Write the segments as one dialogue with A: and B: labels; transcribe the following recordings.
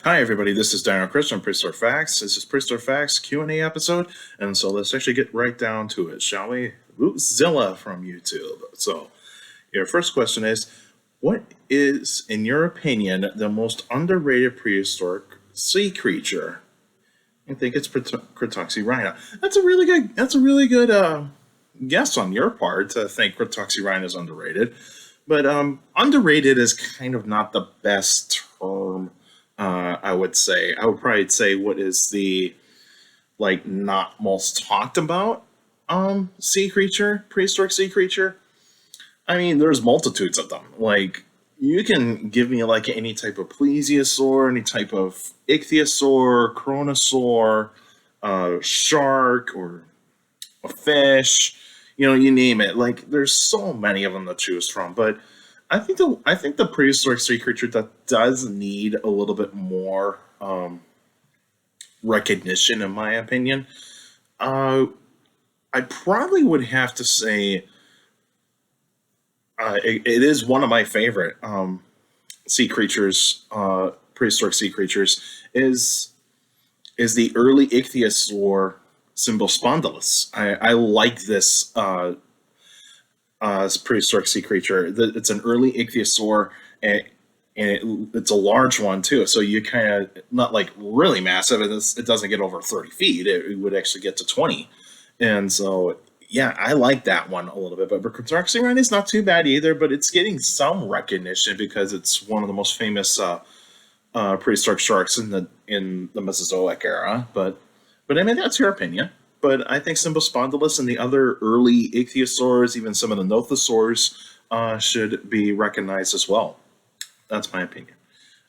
A: Hi everybody, this is Dino Chris from Prehistoric Facts. This is Prehistoric Facts Q&A episode, and so let's actually get right down to it, shall we? Zilla from YouTube. So, your first question is, what is, in your opinion, the most underrated prehistoric sea creature? I think it's Cretoxyrhina. That's a really good guess on your part to think Cretoxyrhina is underrated. But underrated is kind of not the best term. I would say I would probably say what is the not most talked about sea creature, prehistoric sea creature. I mean, there's multitudes of them. Like you can give me like any type of plesiosaur, any type of ichthyosaur, chronosaur, shark, or a fish. You name it. Like there's so many of them to choose from. But I think the prehistoric sea creature that does need a little bit more recognition, in my opinion, uh, I probably would have to say it is one of my favorite sea creatures, prehistoric sea creatures, is is the early ichthyosaur Symbospondylus. I like this prehistoric sea creature. It's an early ichthyosaur, it's a large one too. So you kind of not like really massive. It doesn't get over 30 feet. It would actually get to 20, and so yeah, I like that one a little bit. But Brachiosaurus is not too bad either. But it's getting some recognition because it's one of the most famous prehistoric sharks in the Mesozoic era. But I mean that's your opinion. But I think Symbospondylus and the other early ichthyosaurs, even some of the nothosaurs, should be recognized as well. That's my opinion.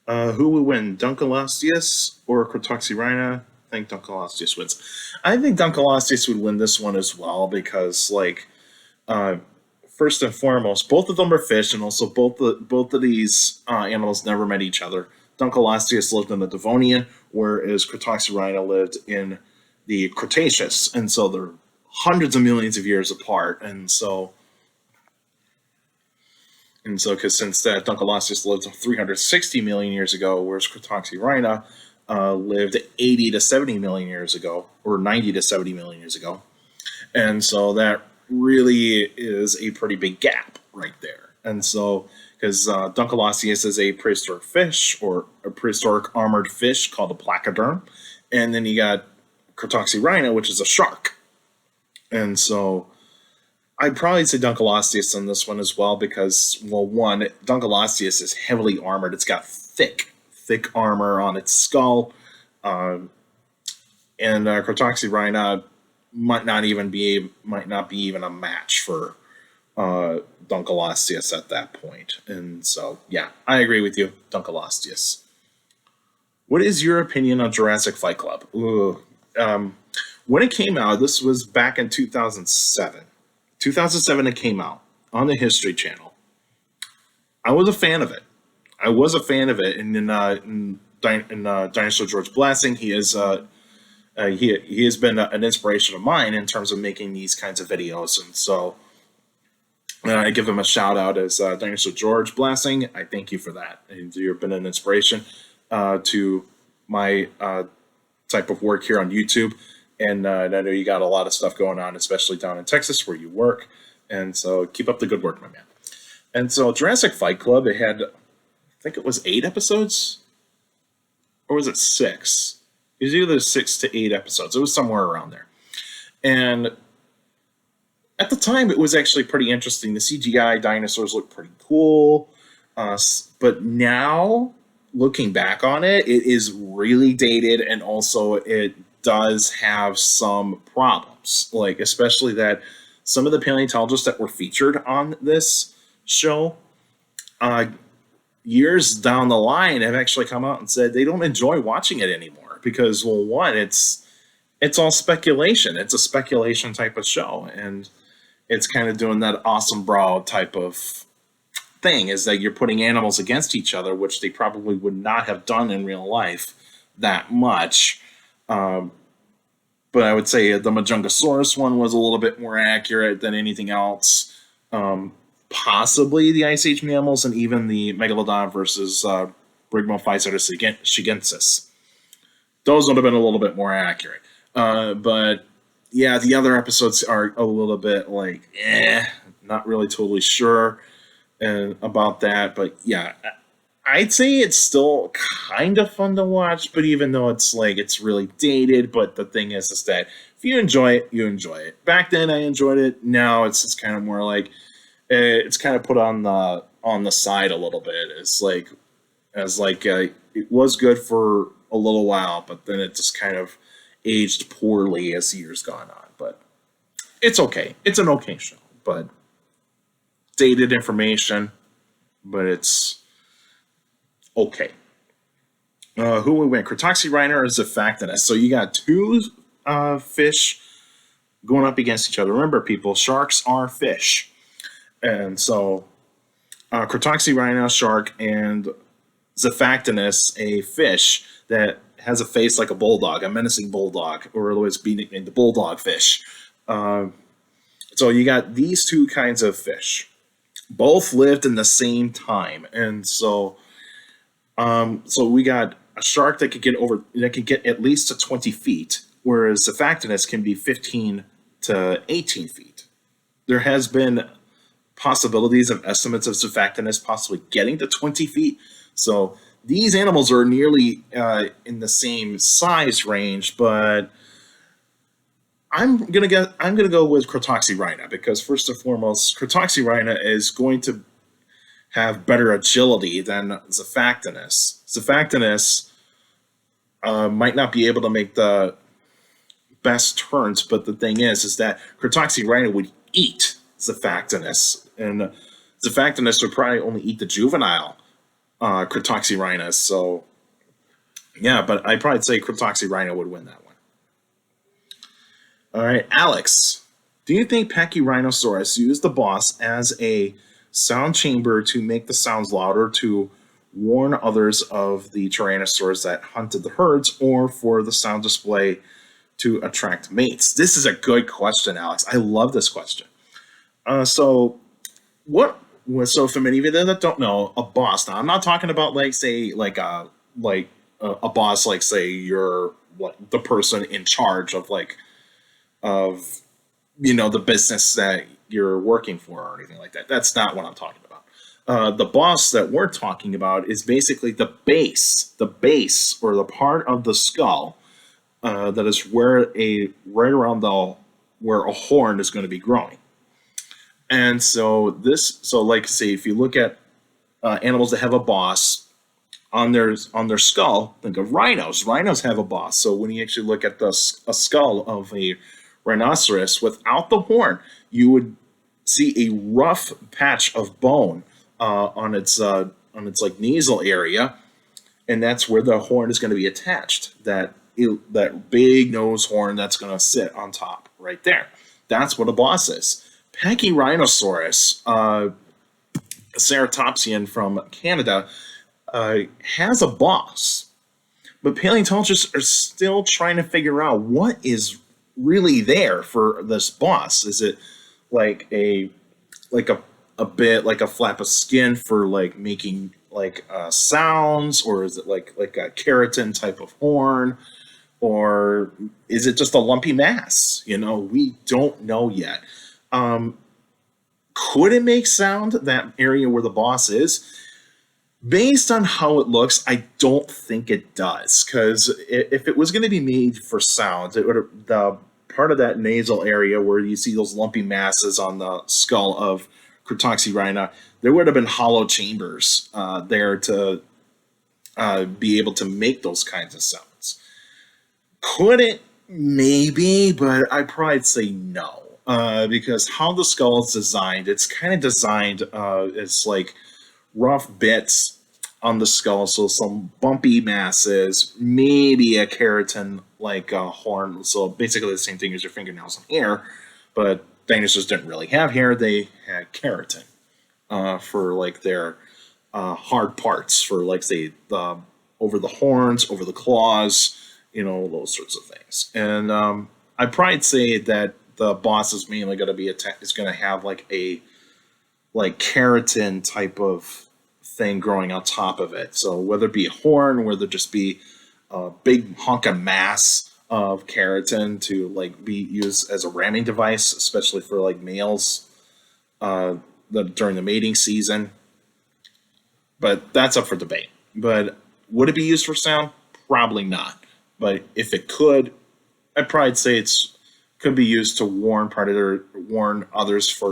A: Who will win, Dunkleosteus or Cretoxyrhina? I think Dunkleosteus wins. I think Dunkleosteus would win this one as well because, uh, first and foremost, both of them are fish, and also both of these animals never met each other. Dunkleosteus lived in the Devonian, whereas Cretoxyrhina lived in the Cretaceous, and so they're hundreds of millions of years apart. And so, because since that Dunkleosteus lived 360 million years ago, whereas Cretoxyrhina lived 80 to 70 million years ago, or 90 to 70 million years ago, and so that really is a pretty big gap right there. And so, because Dunkleosteus is a prehistoric fish or a prehistoric armored fish called a placoderm, and then you got Cretoxyrhina, which is a shark. And so I'd probably say Dunkleosteus on this one as well because, well, one, Dunkleosteus is heavily armored. It's got thick armor on its skull, um, and Cretoxyrhina might not be even a match for Dunkleosteus at that point. And so, yeah, I agree with you, Dunkleosteus. What is your opinion on Jurassic Fight Club? Ooh, when it came out, this was back in 2007. 2007 it came out on the History Channel. I was a fan of it. And in Dinosaur George Blessing, he has been an inspiration of mine in terms of making these kinds of videos, and so I give him a shout out as Dinosaur George Blessing. I thank you for that. And you've been an inspiration to my type of work here on YouTube. And I know you got a lot of stuff going on, especially down in Texas where you work. And so keep up the good work, my man. And so Jurassic Fight Club, it had, I think it was 8 episodes, or was it 6? It was either 6 to 8 episodes. It was somewhere around there. And at the time, it was actually pretty interesting. The CGI dinosaurs looked pretty cool. But now, looking back on it, it is really dated, and also it does have some problems, like especially that some of the paleontologists that were featured on this show uh, years down the line have actually come out and said they don't enjoy watching it anymore because, well, one, it's all speculation. It's a speculation type of show, and it's kind of doing that awesome brow type of thing, is that you're putting animals against each other, which they probably would not have done in real life that much. Um, but I would say the Majungasaurus one was a little bit more accurate than anything else. Possibly the Ice Age mammals and even the Megalodon versus Brigmophyseter shigensis. Those would have been a little bit more accurate. But yeah, the other episodes are a little bit like, not really totally sure about that. But yeah, I'd say it's still kind of fun to watch, but even though it's like, it's really dated, but the thing is that if you enjoy it, you enjoy it. Back then I enjoyed it. Now it's kind of more like, it's kind of put on the side a little bit. It's like, it was good for a little while, but then it just kind of aged poorly as years gone on. But it's okay. It's an okay show, but dated information, but it's okay. Who we win? Carnotaurus or Zephyctinus? So you got two fish going up against each other. Remember, people, sharks are fish. And so Carnotaurus, shark, and Zephyctinus, a fish that has a face like a bulldog, a menacing bulldog, or otherwise be nicknamed the bulldog fish. So you got these two kinds of fish. Both lived in the same time. And so we got a shark that could get at least to 20 feet, whereas Zephyctinus can be 15 to 18 feet. There has been possibilities of estimates of Zephyctinus possibly getting to 20 feet. So these animals are nearly in the same size range, but I'm gonna go with Carnotaurus because first and foremost, Carnotaurus is going to have better agility than Zephyctinus. Zephyctinus might not be able to make the best turns, but the thing is that Carnotaurus would eat Zephyctinus, and Zephyctinus would probably only eat the juvenile Carnotaurus. So yeah, but I'd probably say Carnotaurus would win that one. All right, Alex, do you think Pachyrhinosaurus used the boss as a sound chamber to make the sounds louder to warn others of the Tyrannosaurs that hunted the herds, or for the sound display to attract mates? This is a good question, Alex. I love this question. So for many of you that don't know, a boss. Now, I'm not talking about a boss, like say you're the person in charge of the business that you're working for or anything like that. That's not what I'm talking about. The boss that we're talking about is basically the base or the part of the skull that is where a horn is going to be growing. And so like say, if you look at animals that have a boss on their skull, think of rhinos. Rhinos have a boss. So when you actually look at a skull of a rhinoceros without the horn, you would see a rough patch of bone on its like nasal area, and that's where the horn is going to be attached. That big nose horn that's going to sit on top right there. That's what a boss is. Pachyrhinosaurus, a ceratopsian from Canada, has a boss, but paleontologists are still trying to figure out what is really there for this boss. Is it like a bit like a flap of skin for like making sounds, or is it like a keratin type of horn, or is it just a lumpy mass? We don't know yet. Could it make sound, that area where the boss is? Based on how it looks, I don't think it does, because if it was going to be made for sound, it would the part of that nasal area where you see those lumpy masses on the skull of Carnotaurus, there would have been hollow chambers there to be able to make those kinds of sounds. Could it? Maybe, but I'd probably say no. Because how the skull is designed, it's kind of designed as like rough bits on the skull, so some bumpy masses, maybe a keratin like a horn. So basically the same thing as your fingernails and hair, but dinosaurs didn't really have hair; they had keratin for like their hard parts, for like say over the horns, over the claws, those sorts of things. And I'd probably say that the boss is mainly going to be is going to have like a keratin type of thing growing on top of it. So whether it be a horn, whether it just be a big hunk of mass of keratin to like be used as a ramming device, especially for like males during the mating season. But that's up for debate. But would it be used for sound? Probably not. But if it could, I'd probably say it's could be used to warn others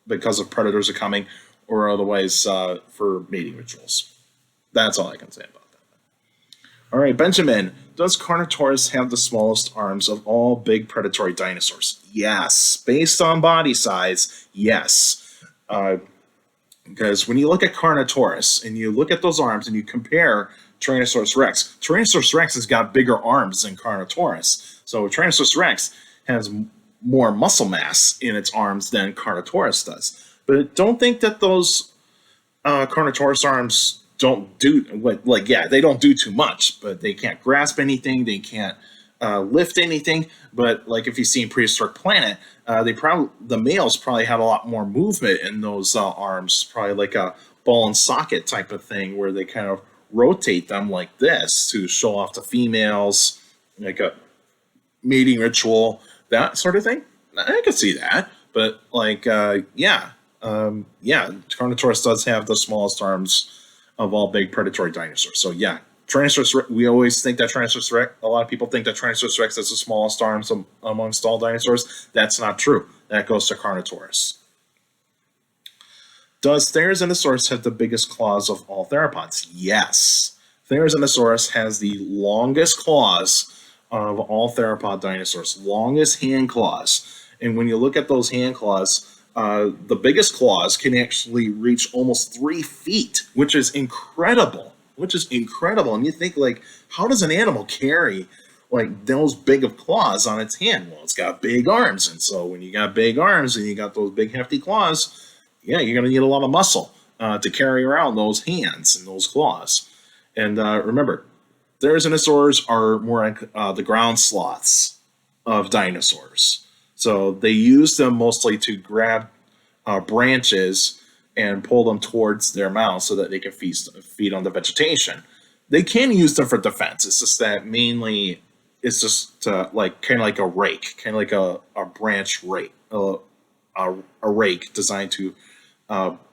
A: because of predators are coming, or otherwise for mating rituals. That's all I can say about that. All right, Benjamin, does Carnotaurus have the smallest arms of all big predatory dinosaurs? Yes. Based on body size, yes. Because when you look at Carnotaurus and you look at those arms and you compare Tyrannosaurus Rex has got bigger arms than Carnotaurus. So Tyrannosaurus Rex has more muscle mass in its arms than Carnotaurus does. But don't think that those Carnotaurus arms don't do they don't do too much, but they can't grasp anything, they can't lift anything. But like if you see in Prehistoric Planet, the males probably have a lot more movement in those arms, probably like a ball and socket type of thing, where they kind of rotate them like this to show off the females, like a mating ritual, that sort of thing. I could see that, but Carnotaurus does have the smallest arms of all big predatory dinosaurs. So yeah, Tyrannosaurus. We always think that Tyrannosaurus Rex. A lot of people think that Tyrannosaurus Rex has the smallest arms amongst all dinosaurs. That's not true. That goes to Carnotaurus. Does Therizinosaurus have the biggest claws of all theropods? Yes. Therizinosaurus has the longest claws of all theropod dinosaurs, longest hand claws. And when you look at those hand claws, the biggest claws can actually reach almost 3 feet, which is incredible. And you think, like, how does an animal carry like those big of claws on its hand? Well, it's got big arms, and so when you got big arms and you got those big hefty claws, yeah, you're going to need a lot of muscle to carry around those hands and those claws. And remember, Therizinosaurs are more like the ground sloths of dinosaurs. So they use them mostly to grab branches and pull them towards their mouth so that they can feed on the vegetation. They can use them for defense. It's just that mainly it's just like kind of like a rake, kind of like a branch rake, a rake designed to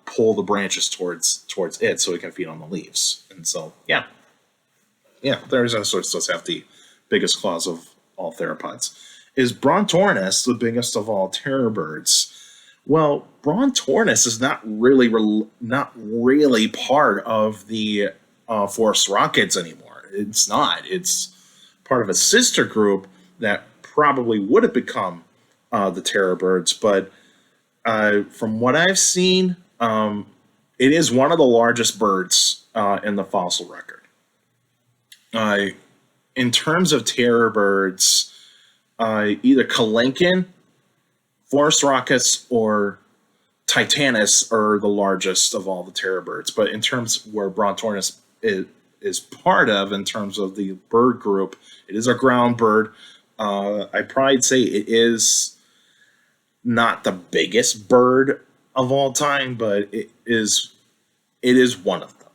A: pull the branches towards it so it can feed on the leaves. And so, yeah, Therizinosaurus does have the biggest claws of all theropods. Is Brontornis the biggest of all terror birds? Well, Brontornis is not really part of the forest rockids anymore. It's not. It's part of a sister group that probably would have become the terror birds, but from what I've seen, it is one of the largest birds in the fossil record. In terms of terror birds, either Kalenkin, forest rockids, or Titanus are the largest of all the terror birds. But in terms where Brontornis is part of, in terms of the bird group, it is a ground bird. I'd probably say it is not the biggest bird of all time, but it is one of them.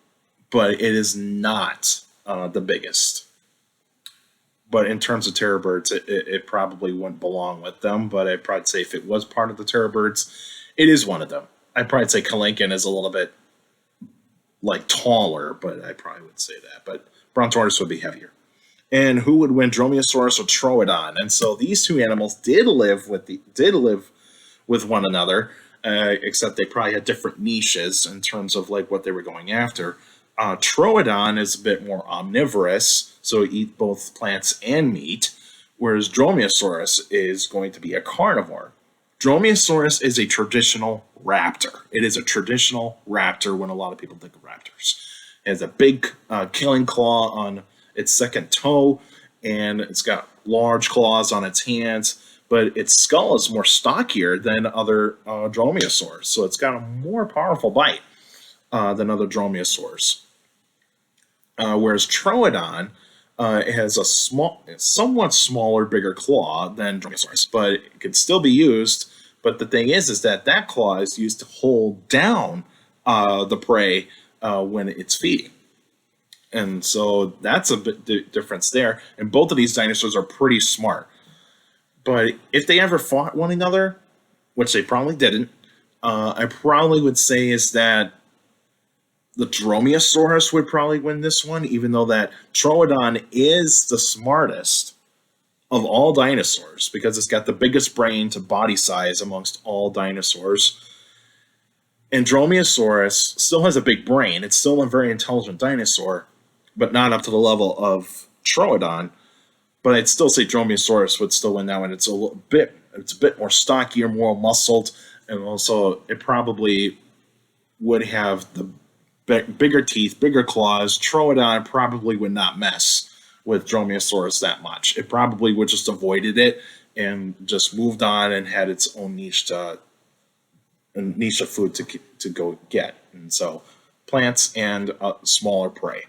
A: But it is not the biggest. But in terms of terror birds, it probably wouldn't belong with them. But I'd probably say if it was part of the terror birds, it is one of them. I'd probably say Kalenkin is a little bit like taller, but I probably would say that. But Brontornis would be heavier. And who would win, Dromaosaurus or Troodon? And so these two animals did live with one another, except they probably had different niches in terms of like what they were going after. Troodon is a bit more omnivorous, so it eats both plants and meat, whereas Dromaosaurus is going to be a carnivore. Dromaosaurus is a traditional raptor. It is a traditional raptor when a lot of people think of raptors. It has a big killing claw on its second toe, and it's got large claws on its hands, but its skull is more stockier than other dromaosaurs, so it's got a more powerful bite than other dromaosaurs. Whereas Troodon has a somewhat smaller, bigger claw than Dromaosaurus, but it can still be used. But the thing is that claw is used to hold down the prey when it's feeding. And so that's a bit difference there. And both of these dinosaurs are pretty smart. But if they ever fought one another, which they probably didn't, I probably would say is that the Dromaosaurus would probably win this one, even though that Troodon is the smartest of all dinosaurs because it's got the biggest brain to body size amongst all dinosaurs. And Dromaosaurus still has a big brain. It's still a very intelligent dinosaur, but not up to the level of Troodon. But I'd still say Dromaosaurus would still win that one. It's a bit more stockier, more muscled, and also it probably would have the bigger teeth, bigger claws. Troodon probably would not mess with Dromaosaurus that much. It probably would just avoided it and just moved on and had its own niche of food to go get. And so plants and smaller prey.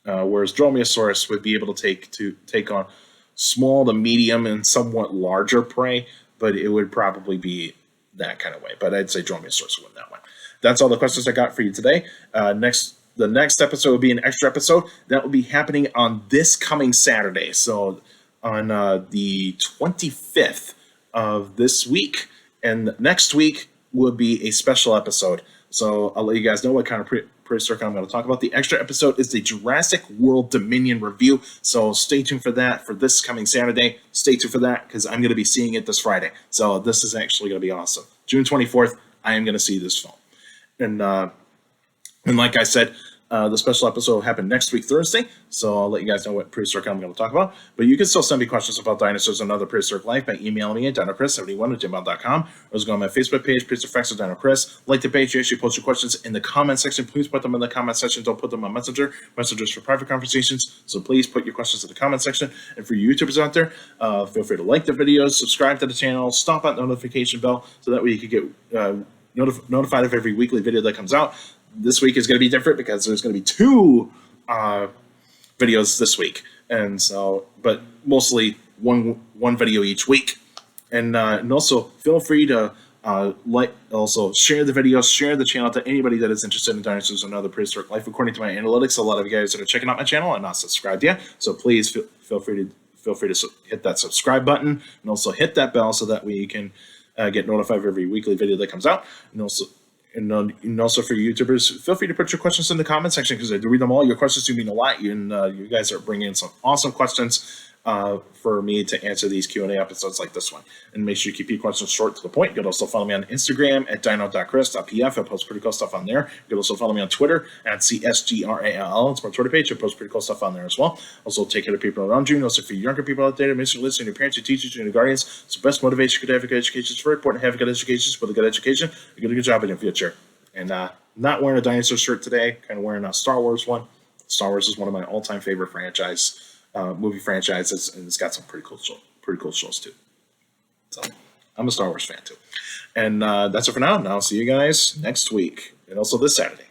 A: Whereas Dromaosaurus would be able to take on small to medium and somewhat larger prey, but it would probably be that kind of way. But I'd say Dromaosaurus would win that one. That's all the questions I got for you today. The next episode will be an extra episode that will be happening on this coming Saturday. So on the 25th of this week, and next week will be a special episode. So I'll let you guys know what kind of prehistoric I'm going to talk about. The extra episode is the Jurassic World Dominion review. So stay tuned for that for this coming Saturday. Stay tuned for that because I'm going to be seeing it this Friday. So this is actually going to be awesome. June 24th, I am going to see this film. And like I said, the special episode will happen next week, Thursday. So I'll let you guys know what prehistoric I'm going to talk about. But you can still send me questions about dinosaurs and other prehistoric life by emailing me at dinochrist71@gmail.com. Or just go on my Facebook page, Prehistoric Facts with Dino Chris. Like the page, you actually post your questions in the comment section. Please put them in the comment section. Don't put them on Messenger. Messenger's for private conversations. So please put your questions in the comment section. And for you YouTubers out there, feel free to like the videos, subscribe to the channel, stomp that notification bell so that way you can get notified of every weekly video that comes out. This week is going to be different because there's going to be 2 videos this week, and so, but mostly one video each week. And also feel free to also share the videos, share the channel to anybody that is interested in dinosaurs and other prehistoric life. According to my analytics, a lot of you guys that are checking out my channel are not subscribed yet, so please feel free to hit that subscribe button and also hit that bell so that way you can get notified of every weekly video that comes out. And also for YouTubers, feel free to put your questions in the comment section because I do read them all. Your questions do mean a lot, and you guys are bringing in some awesome questions for me to answer these Q&A episodes like this one. And make sure you keep your questions short to the point. You can also follow me on Instagram at dino.chris.pf. I post pretty cool stuff on there. You can also follow me on Twitter at CSGRALL. It's my Twitter page. I post pretty cool stuff on there as well. Also, take care of people around you. And also for younger people out there, make sure you listen to your parents, your teachers, and your guardians. It's the best motivation you could have a good education. It's very important to have a good education. With a good education, you get a good job in your future. And not wearing a dinosaur shirt today, kind of wearing a Star Wars one. Star Wars is one of my all-time favorite movie franchises, and it's got some pretty cool shows too. So I'm a Star Wars fan too. And that's it for now. And I'll see you guys next week, and also this Saturday.